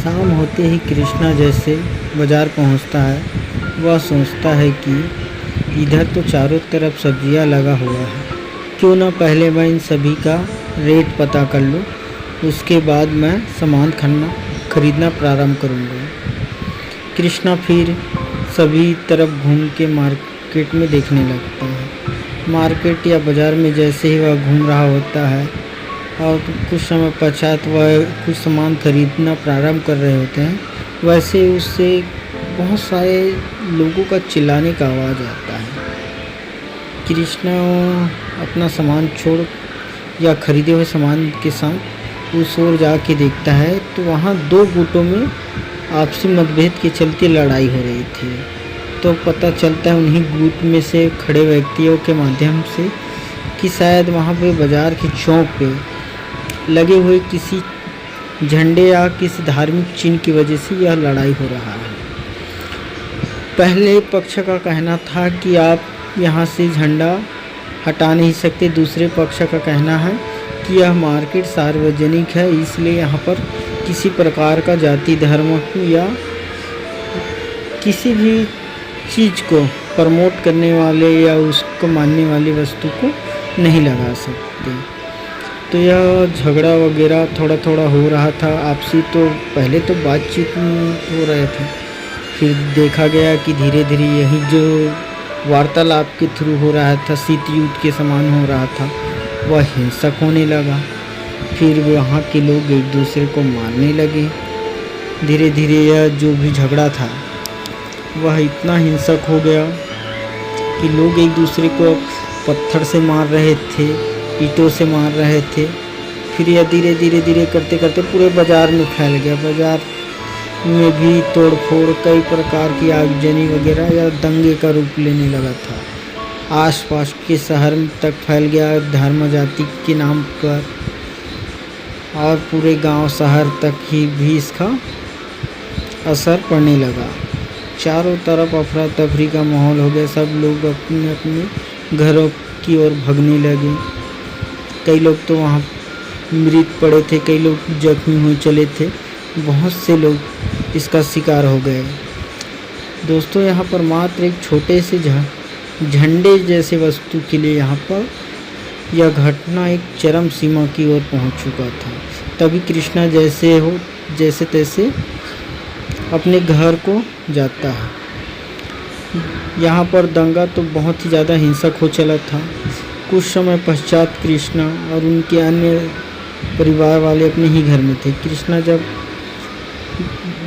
शाम होते ही कृष्णा जैसे बाजार पहुंचता है। वह सोचता है कि इधर तो चारों तरफ सब्जियां लगा हुआ है, क्यों ना पहले मैं इन सभी का रेट पता कर लूं, उसके बाद मैं सामान खरीदना प्रारंभ करूंगा। कृष्णा फिर सभी तरफ घूम के मार्केट में देखने लगता है। मार्केट या बाज़ार में जैसे ही वह घूम रहा होता है और कुछ समय पश्चात वह कुछ सामान खरीदना प्रारंभ कर रहे होते हैं, वैसे उससे बहुत सारे लोगों का चिल्लाने का आवाज़ आता है। कृष्णा अपना सामान छोड़ या खरीदे हुए सामान के साथ उस ओर जाके देखता है तो वहाँ दो गुटों में आपसी मतभेद के चलते लड़ाई हो रही थी। तो पता चलता है उन्हीं गुट में से खड़े व्यक्तियों के माध्यम से कि शायद वहाँ पे बाज़ार के चौक पे लगे हुए किसी झंडे या किसी धार्मिक चिन्ह की वजह से यह लड़ाई हो रहा है। पहले पक्ष का कहना था कि आप यहाँ से झंडा हटा नहीं सकते। दूसरे पक्ष का कहना है कि यह मार्केट सार्वजनिक है, इसलिए यहाँ पर किसी प्रकार का जाति धर्म या किसी भी चीज़ को प्रमोट करने वाले या उसको मानने वाली वस्तु को नहीं लगा सकते। तो यह झगड़ा वगैरह थोड़ा थोड़ा हो रहा था आपसी। तो पहले तो बातचीत हो रहे थे, फिर देखा गया कि धीरे धीरे यही जो वार्तालाप के थ्रू हो रहा था, शीत युद्ध के समान हो रहा था, वह हिंसक होने लगा। फिर वहाँ के लोग एक दूसरे को मारने लगे। धीरे धीरे यह जो भी झगड़ा था वह इतना हिंसक हो गया कि लोग एक दूसरे को पत्थर से मार रहे थे, ईंटों से मार रहे थे। फिर यह धीरे धीरे करते करते पूरे बाज़ार में फैल गया। बाज़ार में भी तोड़फोड़, कई प्रकार की आगजनी वगैरह या दंगे का रूप लेने लगा था। आसपास के शहर तक फैल गया धर्म जाति के नाम पर, और पूरे गांव शहर तक ही भी इसका असर पड़ने लगा। चारों तरफ अफरा तफरी का माहौल हो गया। सब लोग अपने अपने घरों की ओर भागने लगे। कई लोग तो वहाँ मृत पड़े थे, कई लोग जख्मी हुए चले थे। बहुत से लोग इसका शिकार हो गए। दोस्तों, यहाँ पर मात्र एक छोटे से झंडे जैसे वस्तु के लिए यहाँ पर यह घटना एक चरम सीमा की ओर पहुँच चुका था। तभी कृष्णा जैसे तैसे अपने घर को जाता है। यहाँ पर दंगा तो बहुत ही ज़्यादा हिंसक हो चला था। कुछ समय पश्चात कृष्णा और उनके अन्य परिवार वाले अपने ही घर में थे। कृष्णा जब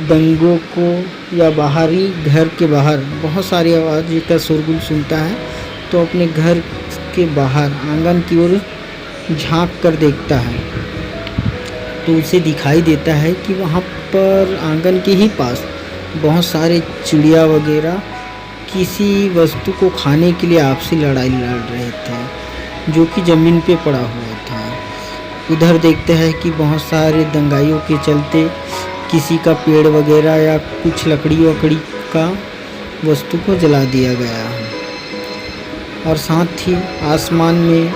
दंगों को या बाहरी घर के बाहर बहुत सारी आवाज़ का शोरगुल सुनता है तो अपने घर के बाहर आंगन की ओर झांक कर देखता है तो उसे दिखाई देता है कि वहाँ पर आंगन के ही पास बहुत सारे चिड़िया वगैरह किसी वस्तु को खाने के लिए आपसी लड़ाई लड़ रहे थे, जो कि ज़मीन पे पड़ा हुआ था। उधर देखते हैं कि बहुत सारे दंगाइयों के चलते किसी का पेड़ वगैरह या कुछ लकड़ी वकड़ी का वस्तु को जला दिया गया है। और साथ ही आसमान में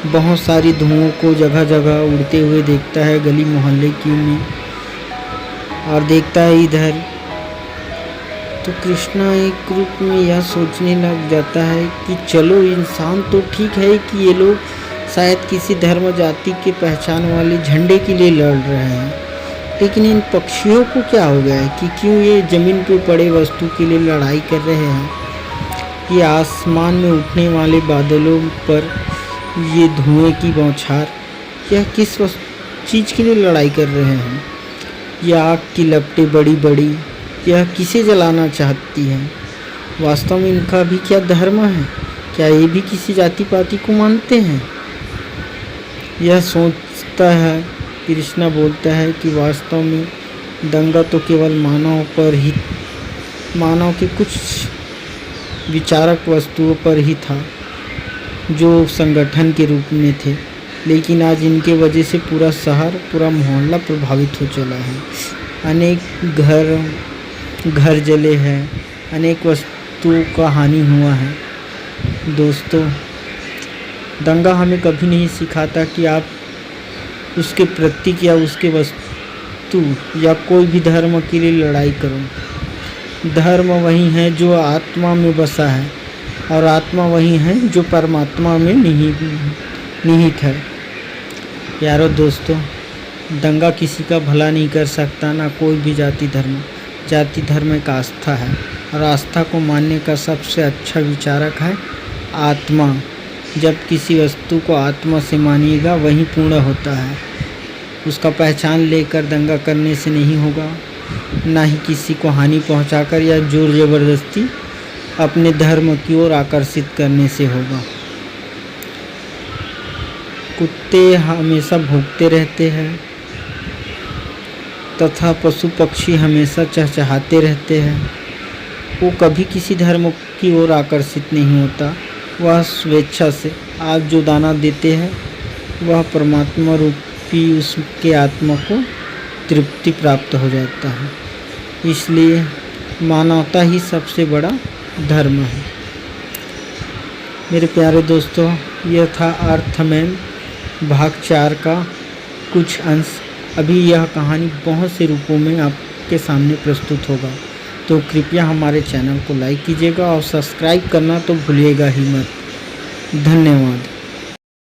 बहुत सारी धुओं को जगह जगह उड़ते हुए देखता है गली मोहल्ले की में, और देखता है इधर। तो कृष्णा एक रूप में यह सोचने लग जाता है कि चलो, इंसान तो ठीक है कि ये लोग शायद किसी धर्म जाति के पहचान वाले झंडे के लिए लड़ रहे हैं, लेकिन इन पक्षियों को क्या हो गया है कि क्यों ये ज़मीन पर पड़े वस्तु के लिए लड़ाई कर रहे हैं। ये आसमान में उठने वाले बादलों पर ये धुएं की बौछार, यह किस चीज़ के लिए लड़ाई कर रहे हैं। यह आग की लपटें बड़ी बड़ी, यह किसे जलाना चाहती हैं। वास्तव में इनका भी क्या धर्म है? क्या ये भी किसी जाति पाति को मानते हैं? यह सोचता है। कृष्णा बोलता है कि वास्तव में दंगा तो केवल मानव के कुछ विचारक वस्तुओं पर ही था जो संगठन के रूप में थे, लेकिन आज इनके वजह से पूरा शहर, पूरा मोहल्ला प्रभावित हो चला है। अनेक घर जले हैं, अनेक वस्तुओं का हानि हुआ है। दोस्तों, दंगा हमें कभी नहीं सिखाता कि आप उसके प्रतीक या उसके वस्तु या कोई भी धर्म के लिए लड़ाई करो। धर्म वही है जो आत्मा में बसा है और आत्मा वही है जो परमात्मा में निहित है। प्यारो दोस्तों, दंगा किसी का भला नहीं कर सकता, ना कोई भी जाति धर्म। जाति धर्म एक आस्था है और आस्था को मानने का सबसे अच्छा विचारक है आत्मा। जब किसी वस्तु को आत्मा से मानिएगा वही पूर्ण होता है। उसका पहचान लेकर दंगा करने से नहीं होगा, ना ही किसी को हानि पहुंचाकर या जोर ज़बरदस्ती अपने धर्म की ओर आकर्षित करने से होगा। कुत्ते हमेशा भौंकते रहते हैं तथा पशु पक्षी हमेशा चहचहाते रहते हैं। वो कभी किसी धर्म की ओर आकर्षित नहीं होता। वह स्वेच्छा से आप जो दाना देते हैं वह परमात्मा रूपी उसके आत्मा को तृप्ति प्राप्त हो जाता है। इसलिए मानवता ही सबसे बड़ा धर्म है। मेरे प्यारे दोस्तों, यह था अर्थमैन भाग 4 का कुछ अंश। अभी यह कहानी बहुत से रूपों में आपके सामने प्रस्तुत होगा, तो कृपया हमारे चैनल को लाइक कीजिएगा और सब्सक्राइब करना तो भूलिएगा ही मत। धन्यवाद।